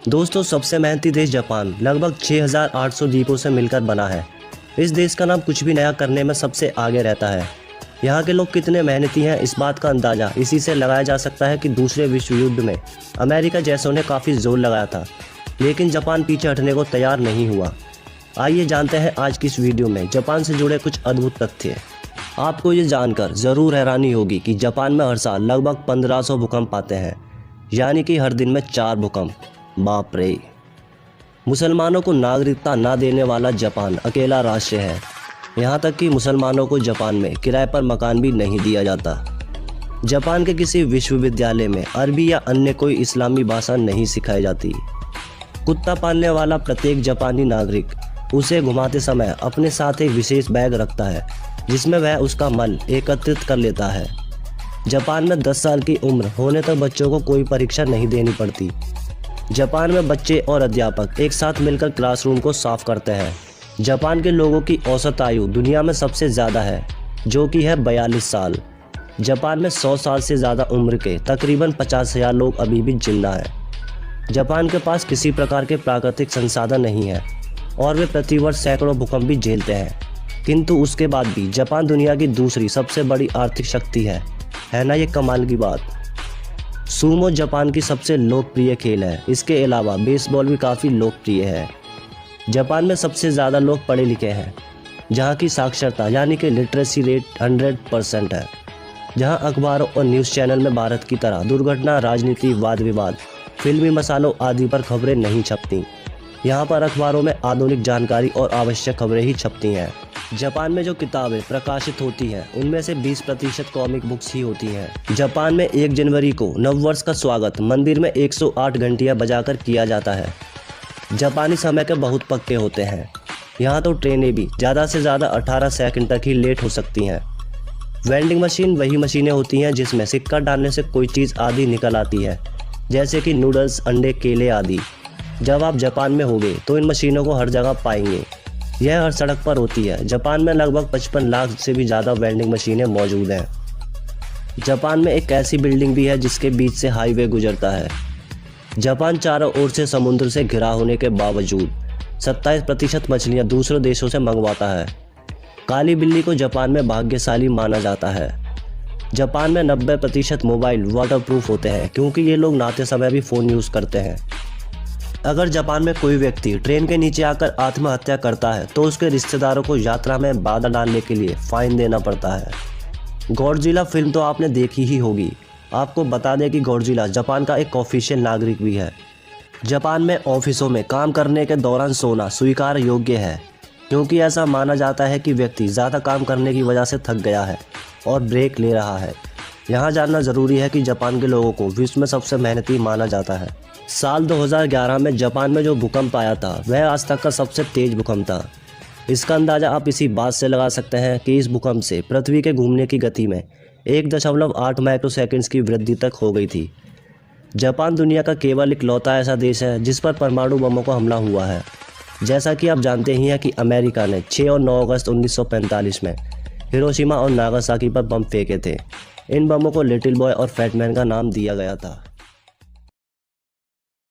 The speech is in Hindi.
दोस्तों, सबसे मेहनती देश जापान लगभग 6,800 द्वीपों से मिलकर बना है। इस देश का नाम कुछ भी नया करने में सबसे आगे रहता है। यहाँ के लोग कितने मेहनती हैं, इस बात का अंदाज़ा इसी से लगाया जा सकता है कि दूसरे विश्व युद्ध में अमेरिका जैसों ने काफ़ी जोर लगाया था, लेकिन जापान पीछे हटने को तैयार नहीं हुआ। आइए जानते हैं आज की इस वीडियो में जापान से जुड़े कुछ अद्भुत तथ्य। आपको ये जानकर ज़रूर हैरानी होगी कि जापान में हर साल लगभग 1500 भूकंप आते हैं, यानी कि हर दिन में 4 भूकंप। बाप रे। मुसलमानों को नागरिकता ना देने वाला जापान अकेला राष्ट्र है। यहाँ तक कि मुसलमानों को जापान में किराए पर मकान भी नहीं दिया जाता। जापान के किसी विश्वविद्यालय में अरबी या अन्य कोई इस्लामी भाषा नहीं सिखाई जाती। कुत्ता पालने वाला प्रत्येक जापानी नागरिक उसे घुमाते समय अपने साथ एक विशेष बैग रखता है, जिसमें वह उसका मल एकत्रित कर लेता है। जापान में 10 साल की उम्र होने तक बच्चों को कोई परीक्षा नहीं देनी पड़ती। जापान में बच्चे और अध्यापक एक साथ मिलकर क्लासरूम को साफ करते हैं। जापान के लोगों की औसत आयु दुनिया में सबसे ज़्यादा है, जो कि है 42 साल। जापान में 100 साल से ज़्यादा उम्र के तकरीबन 50,000 लोग अभी भी जिंदा हैं। जापान के पास किसी प्रकार के प्राकृतिक संसाधन नहीं है और वे प्रतिवर्ष सैकड़ों भूकंप भी झेलते हैं, किंतु उसके बाद भी जापान दुनिया की दूसरी सबसे बड़ी आर्थिक शक्ति है ना ये कमाल की बात। सूमो जापान की सबसे लोकप्रिय खेल है। इसके अलावा बेसबॉल भी काफ़ी लोकप्रिय है। जापान में सबसे ज़्यादा लोग पढ़े लिखे हैं, जहाँ की साक्षरता यानी कि लिटरेसी रेट 100% है। जहाँ अखबारों और न्यूज़ चैनल में भारत की तरह दुर्घटना, राजनीति, वाद विवाद, फिल्मी मसालों आदि पर खबरें नहीं छपती। यहाँ पर अखबारों में आधुनिक जानकारी और आवश्यक खबरें ही छपती हैं। जापान में जो किताबें प्रकाशित होती हैं उनमें से 20% कॉमिक बुक्स ही होती हैं। जापान में 1 जनवरी को नववर्ष का स्वागत मंदिर में 108 घंटियाँ बजाकर किया जाता है। जापानी समय के बहुत पक्के होते हैं। यहाँ तो ट्रेनें भी ज़्यादा से ज़्यादा 18 सेकंड तक ही लेट हो सकती हैं। वेंडिंग मशीन वही मशीनें होती हैं जिसमें सिक्का डालने से कोई चीज़ आदि निकल आती है, जैसे कि नूडल्स, अंडे, केले आदि। जब आप जापान में होंगे तो इन मशीनों को हर जगह पाएंगे। यह हर सड़क पर होती है। जापान में लगभग 55 लाख से भी ज़्यादा वेंडिंग मशीनें मौजूद हैं। जापान में एक ऐसी बिल्डिंग भी है जिसके बीच से हाईवे गुजरता है। जापान चारों ओर से समुद्र से घिरा होने के बावजूद 27% मछलियाँ दूसरे देशों से मंगवाता है। काली बिल्ली को जापान में भाग्यशाली माना जाता है। जापान में 90% मोबाइल वाटरप्रूफ होते हैं, क्योंकि ये लोग नहाते समय भी फ़ोन यूज़ करते हैं। अगर जापान में कोई व्यक्ति ट्रेन के नीचे आकर आत्महत्या करता है तो उसके रिश्तेदारों को यात्रा में बाधा डालने के लिए फाइन देना पड़ता है। गॉडजिला फिल्म तो आपने देखी ही होगी। आपको बता दें कि गॉडजिला जापान का एक ऑफिशियल नागरिक भी है। जापान में ऑफिसों में काम करने के दौरान सोना स्वीकार योग्य है, क्योंकि ऐसा माना जाता है कि व्यक्ति ज़्यादा काम करने की वजह से थक गया है और ब्रेक ले रहा है। यहाँ जानना ज़रूरी है कि जापान के लोगों को विश्व में सबसे मेहनती माना जाता है। साल 2011 में जापान में जो भूकंप आया था वह आज तक का सबसे तेज भूकंप था। इसका अंदाज़ा आप इसी बात से लगा सकते हैं कि इस भूकंप से पृथ्वी के घूमने की गति में 1.8 माइक्रोसेकंड्स की वृद्धि तक हो गई थी। जापान दुनिया का केवल इकलौता ऐसा देश है जिस पर परमाणु बमों का हमला हुआ है। जैसा कि आप जानते ही हैं कि अमेरिका ने 6 और 9 अगस्त 1945 में हिरोशिमा और नागासाकी पर बम फेंके थे। इन बमों को लिटिल बॉय और फैट मैन का नाम दिया गया था।